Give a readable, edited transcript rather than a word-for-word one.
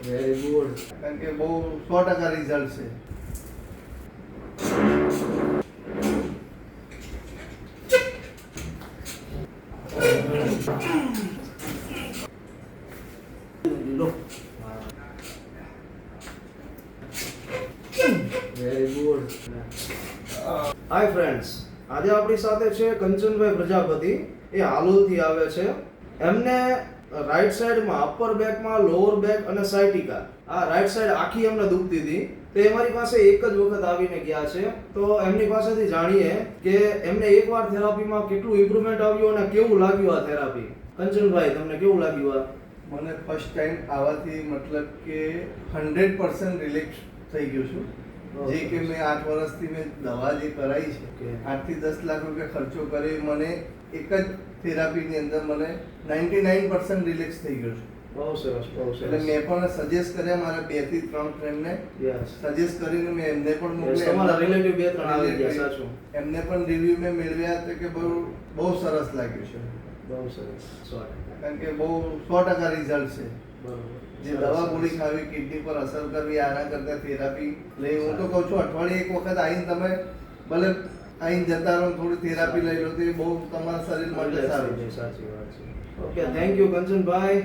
Very good. કારણ કે બહુ 100% રિઝલ્ટ છે. Very good. હાય ફ્રેન્ડ્સ, આજે આપણી સાથે છે કંચનભાઈ પ્રજાપતિ. એ હાલોલથી આવે છે. એમને રાઈટ સાઈડમાં અપર બેકમાં, લોઅર બેક અને સાયટિકા, આ રાઈટ સાઈડ આખી એમને દુખતી હતી. તો એ મારી પાસે એક જ વખત આવીને ગયા છે. તો એમની પાસેથી જાણીએ કે એમને એકવાર થેરાપીમાં કેટલું ઇમ્પ્રુવમેન્ટ આવ્યું અને કેવું લાગ્યું આ થેરાપી. કંચનભાઈ, તમને કેવું લાગ્યું આ? મને ફર્સ્ટ ટાઈમ આવવાથી મતલબ કે 100% રિલેક્સ થઈ ગયો છું. જે કે મેં 8 વર્ષથી મેં દવા જે કરાવી છે, 8 થી 10 લાખ રૂપિયા ખર્ચો કરી, મને એક જ થેરાપીની અંદર મને 99% રિલેક્સ થઈ ગયો છું. બહુ સરસ, બહુ સરસ. એટલે મેં પણ સજેસ્ટ કર્યા મારા 2 થી 3 ફ્રેન્ડને, સજેસ્ટ કરીને મેં એમને પણ મોકલ્યા. તમારા રિલેટિવ 2-3 આવી ગયા, સાચું. એમને પણ રિવ્યુ મેં મેળવ્યા હતા કે બહુ સરસ લાગ્યું છે. બહુ સરસ. 100%. કારણ કે બહુ 100% રિઝલ્ટ છે. બરોબર. જે દવા ગોળી ખાવી, કિડની પર અસર કરવી, આના કરતા થેરાપી લઈ, હું તો કહું છું અઠવાડિયે એક વખત આવીને તમે ભલે આવીને જતા રહો, થોડી થેરાપી લઈ લો તો એ બહુ તમારા શરીર માટે સારું છે. સાચી વાત છે. Okay, thank you Kanchanbhai.